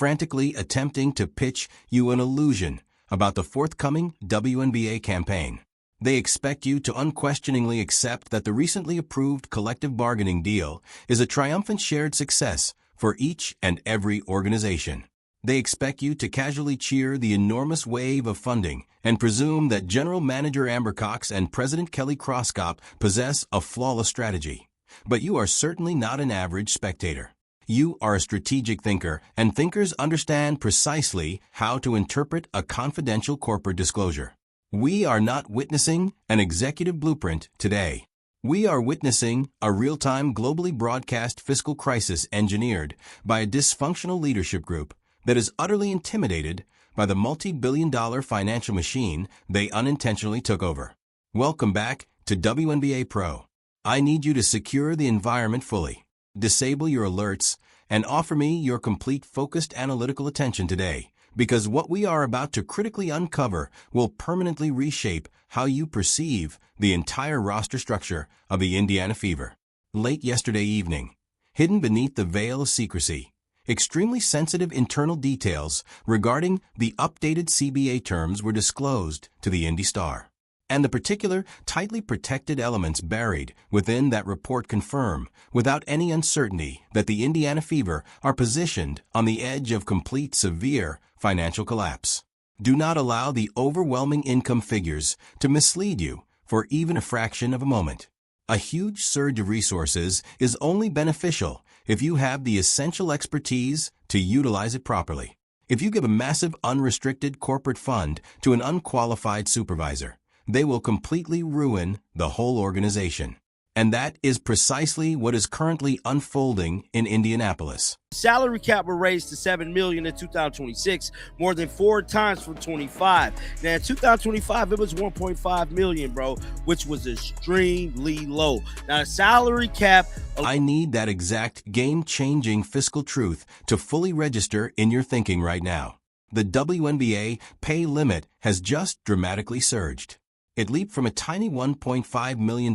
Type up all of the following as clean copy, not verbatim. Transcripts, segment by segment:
frantically attempting to pitch you an illusion about the forthcoming WNBA campaign. They expect you to unquestioningly accept that the recently approved collective bargaining deal is a triumphant shared success for each and every organization. They expect you to casually cheer the enormous wave of funding and presume that General Manager Amber Cox and President Kelly Crosskop possess a flawless strategy. But you are certainly not an average spectator. You are a strategic thinker, and thinkers understand precisely how to interpret a confidential corporate disclosure. We are not witnessing an executive blueprint today. We are witnessing a real-time globally broadcast fiscal crisis engineered by a dysfunctional leadership group that is utterly intimidated by the multi-billion-dollar financial machine they unintentionally took over. Welcome back to WNBA Pro. I need you to secure the environment fully, disable your alerts, and offer me your complete focused analytical attention today, because what we are about to critically uncover will permanently reshape how you perceive the entire roster structure of the Indiana Fever. Late yesterday evening, hidden beneath the veil of secrecy, extremely sensitive internal details regarding the updated CBA terms were disclosed to the Indy Star. And the particular, tightly protected elements buried within that report confirm, without any uncertainty, that the Indiana Fever are positioned on the edge of complete severe financial collapse. Do not allow the overwhelming income figures to mislead you for even a fraction of a moment. A huge surge of resources is only beneficial if you have the essential expertise to utilize it properly. If you give a massive unrestricted corporate fund to an unqualified supervisor, they will completely ruin the whole organization. And that is precisely what is currently unfolding in Indianapolis. Salary cap were raised to $7 million in 2026, more than 4 times from 25. Now, in 2025, it was $1.5 million, bro, which was extremely low. Now, the salary cap... I need that exact game-changing fiscal truth to fully register in your thinking right now. The WNBA pay limit has just dramatically surged. It leaped from a tiny $1.5 million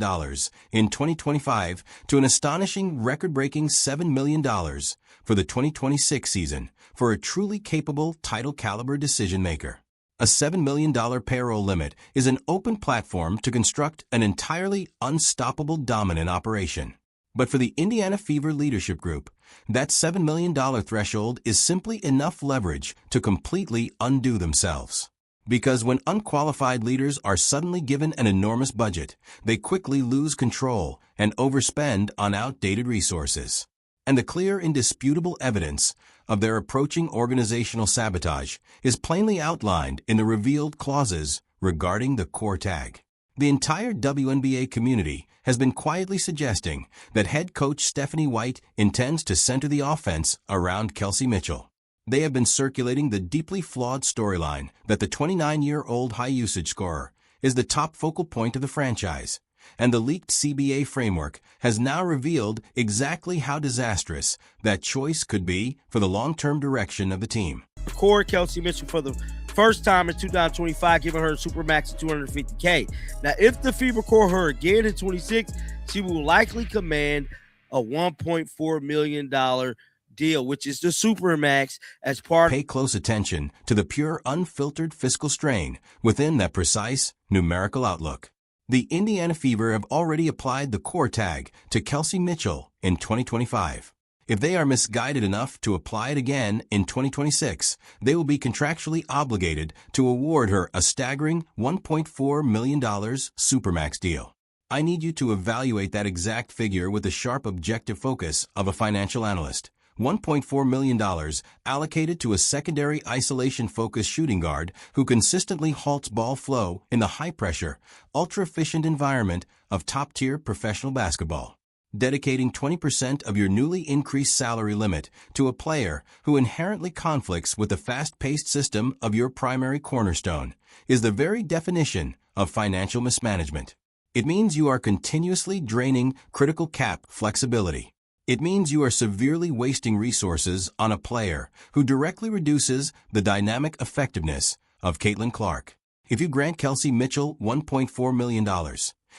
in 2025 to an astonishing record-breaking $7 million for the 2026 season for a truly capable title-caliber decision-maker. A $7 million payroll limit is an open platform to construct an entirely unstoppable dominant operation. But for the Indiana Fever Leadership Group, that $7 million threshold is simply enough leverage to completely undo themselves. Because when unqualified leaders are suddenly given an enormous budget, they quickly lose control and overspend on outdated resources. And the clear, indisputable evidence of their approaching organizational sabotage is plainly outlined in the revealed clauses regarding the core tag. The entire WNBA community has been quietly suggesting that head coach Stephanie White intends to center the offense around Kelsey Mitchell. They have been circulating the deeply flawed storyline that the 29-year-old high-usage scorer is the top focal point of the franchise, and the leaked CBA framework has now revealed exactly how disastrous that choice could be for the long-term direction of the team. Core Kelsey Mitchell for the first time in 2025, giving her a supermax of $250K. Now, if the Fever core her again in 26, she will likely command a $1.4 million deal, which is the supermax as part. Pay close attention to the pure, unfiltered fiscal strain within that precise numerical outlook. The Indiana Fever have already applied the core tag to Kelsey Mitchell in 2025. If they are misguided enough to apply it again in 2026, they will be contractually obligated to award her a staggering $1.4 million supermax deal. I need you to evaluate that exact figure with the sharp objective focus of a financial analyst. $1.4 million allocated to a secondary isolation-focused shooting guard who consistently halts ball flow in the high-pressure, ultra-efficient environment of top-tier professional basketball. Dedicating 20% of your newly increased salary limit to a player who inherently conflicts with the fast-paced system of your primary cornerstone is the very definition of financial mismanagement. It means you are continuously draining critical cap flexibility. It means you are severely wasting resources on a player who directly reduces the dynamic effectiveness of Caitlin Clark. If you grant Kelsey Mitchell $1.4 million,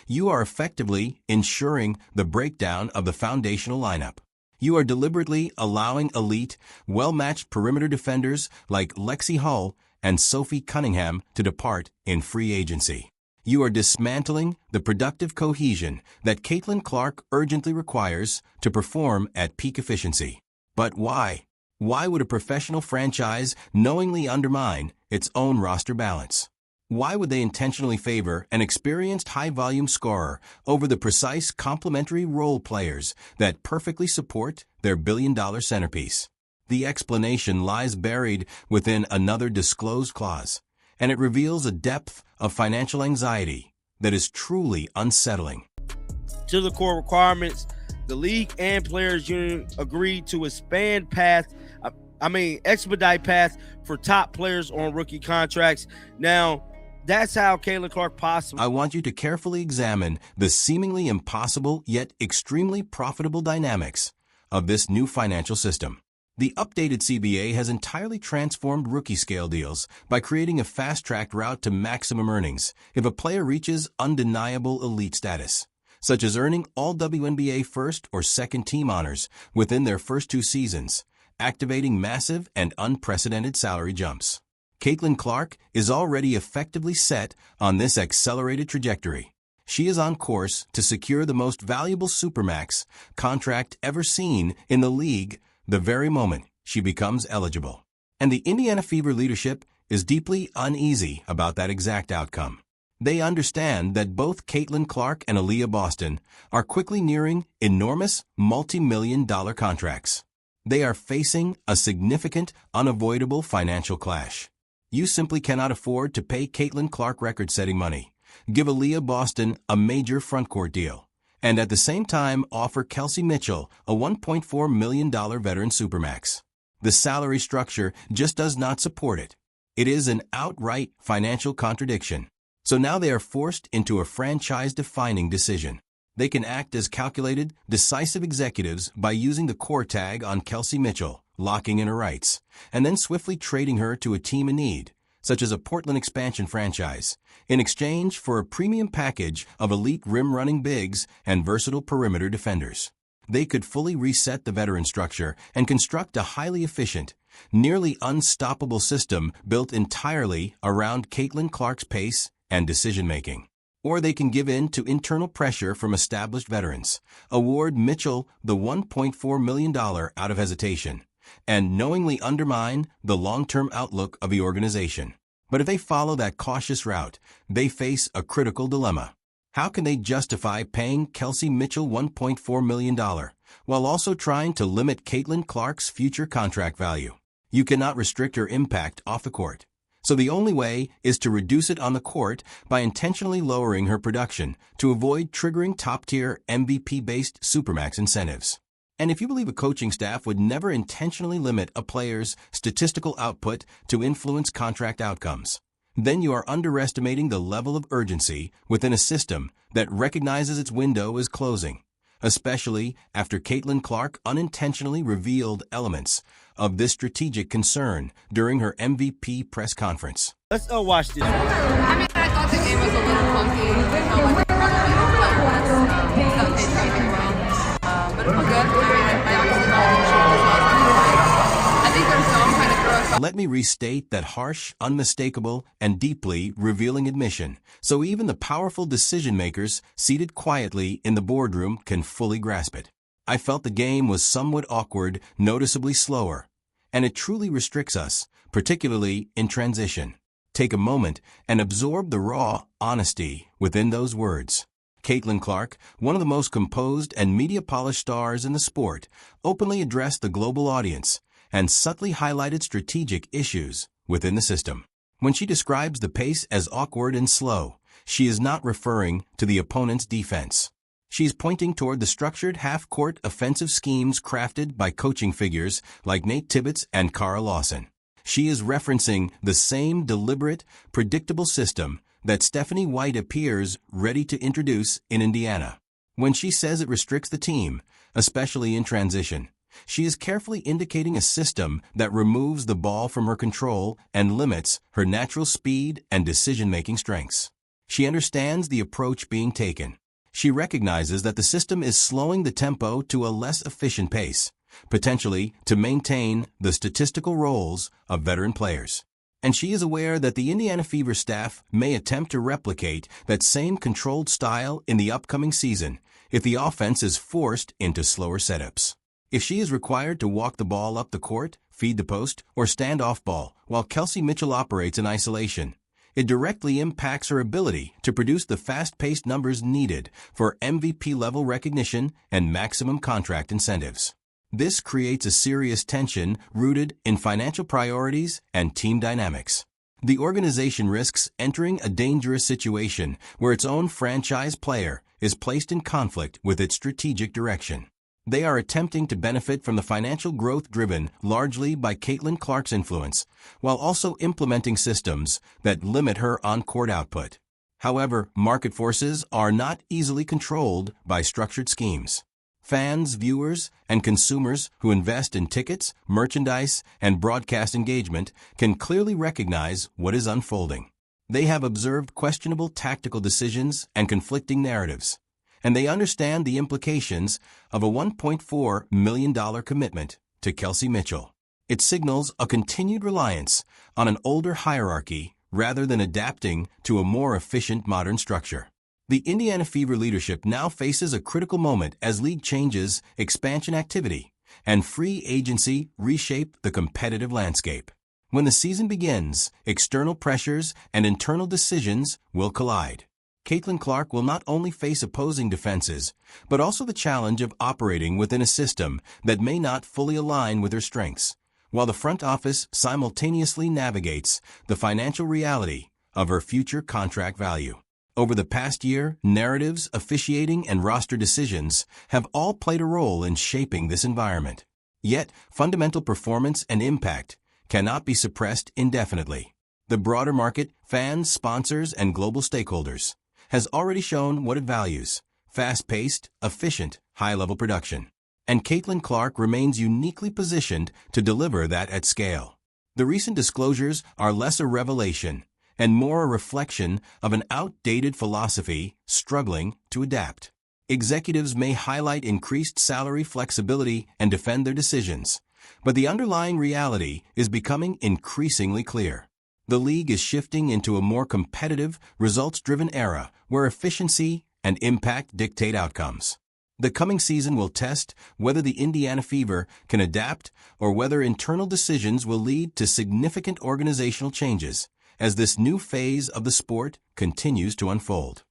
you are effectively ensuring the breakdown of the foundational lineup. You are deliberately allowing elite, well-matched perimeter defenders like Lexi Hull and Sophie Cunningham to depart in free agency. You are dismantling the productive cohesion that Caitlin Clark urgently requires to perform at peak efficiency. But why? Why would a professional franchise knowingly undermine its own roster balance? Why would they intentionally favor an experienced high-volume scorer over the precise complementary role players that perfectly support their billion-dollar centerpiece? The explanation lies buried within another disclosed clause, and it reveals a depth of financial anxiety that is truly unsettling. To the core requirements, the league and players union agreed to expedite path for top players on rookie contracts. Now, that's how Caitlin Clark possibly. I want you to carefully examine the seemingly impossible yet extremely profitable dynamics of this new financial system. The updated CBA has entirely transformed rookie scale deals by creating a fast-tracked route to maximum earnings if a player reaches undeniable elite status, such as earning all WNBA first or second team honors within their first 2 seasons, activating massive and unprecedented salary jumps. Caitlin Clark is already effectively set on this accelerated trajectory. She is on course to secure the most valuable Supermax contract ever seen in the league the very moment she becomes eligible. And the Indiana Fever leadership is deeply uneasy about that exact outcome. They understand that both Caitlin Clark and Aaliyah Boston are quickly nearing enormous multi-million-dollar contracts. They are facing a significant, unavoidable financial clash. You simply cannot afford to pay Caitlin Clark record-setting money, give Aaliyah Boston a major frontcourt deal, and at the same time offer Kelsey Mitchell a $1.4 million veteran supermax. The salary structure just does not support it. It is an outright financial contradiction. So now they are forced into a franchise-defining decision. They can act as calculated, decisive executives by using the core tag on Kelsey Mitchell, locking in her rights, and then swiftly trading her to a team in need, such as a Portland expansion franchise, in exchange for a premium package of elite rim-running bigs and versatile perimeter defenders. They could fully reset the veteran structure and construct a highly efficient, nearly unstoppable system built entirely around Caitlin Clark's pace and decision-making. Or they can give in to internal pressure from established veterans, award Mitchell the $1.4 million out of hesitation, and knowingly undermine the long-term outlook of the organization. But if they follow that cautious route, they face a critical dilemma. How can they justify paying Kelsey Mitchell $1.4 million while also trying to limit Caitlin Clark's future contract value? You cannot restrict her impact off the court. So the only way is to reduce it on the court by intentionally lowering her production to avoid triggering top-tier MVP-based Supermax incentives. And if you believe a coaching staff would never intentionally limit a player's statistical output to influence contract outcomes, then you are underestimating the level of urgency within a system that recognizes its window is closing, especially after Caitlin Clark unintentionally revealed elements of this strategic concern during her MVP press conference. Let's watch this. I mean, I thought the game was a little clunky. I felt like the player was felt they training well. But it was good. I obviously thought the shoot as well as I think there's some kind of growth. Let me restate that harsh, unmistakable, and deeply revealing admission, so even the powerful decision-makers seated quietly in the boardroom can fully grasp it. I felt the game was somewhat awkward, noticeably slower, and it truly restricts us, particularly in transition. Take a moment and absorb the raw honesty within those words. Caitlin Clark, one of the most composed and media-polished stars in the sport, openly addressed the global audience and subtly highlighted strategic issues within the system. When she describes the pace as awkward and slow, she is not referring to the opponent's defense. She's pointing toward the structured half-court offensive schemes crafted by coaching figures like Nate Tibbetts and Cara Lawson. She is referencing the same deliberate, predictable system that Stephanie White appears ready to introduce in Indiana. When she says it restricts the team, especially in transition, she is carefully indicating a system that removes the ball from her control and limits her natural speed and decision-making strengths. She understands the approach being taken. She recognizes that the system is slowing the tempo to a less efficient pace, potentially to maintain the statistical roles of veteran players. And she is aware that the Indiana Fever staff may attempt to replicate that same controlled style in the upcoming season if the offense is forced into slower setups. If she is required to walk the ball up the court, feed the post, or stand off ball while Kelsey Mitchell operates in isolation, it directly impacts her ability to produce the fast-paced numbers needed for MVP-level recognition and maximum contract incentives. This creates a serious tension rooted in financial priorities and team dynamics. The organization risks entering a dangerous situation where its own franchise player is placed in conflict with its strategic direction. They are attempting to benefit from the financial growth driven largely by Caitlin Clark's influence, while also implementing systems that limit her on-court output. However, market forces are not easily controlled by structured schemes. Fans, viewers, and consumers who invest in tickets, merchandise, and broadcast engagement can clearly recognize what is unfolding. They have observed questionable tactical decisions and conflicting narratives, and they understand the implications of a $1.4 million commitment to Kelsey Mitchell. It signals a continued reliance on an older hierarchy rather than adapting to a more efficient modern structure. The Indiana Fever leadership now faces a critical moment as league changes, expansion activity, and free agency reshape the competitive landscape. When the season begins, external pressures and internal decisions will collide. Caitlin Clark will not only face opposing defenses, but also the challenge of operating within a system that may not fully align with her strengths, while the front office simultaneously navigates the financial reality of her future contract value. Over the past year, narratives, officiating, and roster decisions have all played a role in shaping this environment. Yet, fundamental performance and impact cannot be suppressed indefinitely. The broader market, fans, sponsors, and global stakeholders, has already shown what it values: fast-paced, efficient, high-level production. And Caitlin Clark remains uniquely positioned to deliver that at scale. The recent disclosures are less a revelation and more a reflection of an outdated philosophy struggling to adapt. Executives may highlight increased salary flexibility and defend their decisions, but the underlying reality is becoming increasingly clear. The league is shifting into a more competitive, results-driven era where efficiency and impact dictate outcomes. The coming season will test whether the Indiana Fever can adapt or whether internal decisions will lead to significant organizational changes as this new phase of the sport continues to unfold.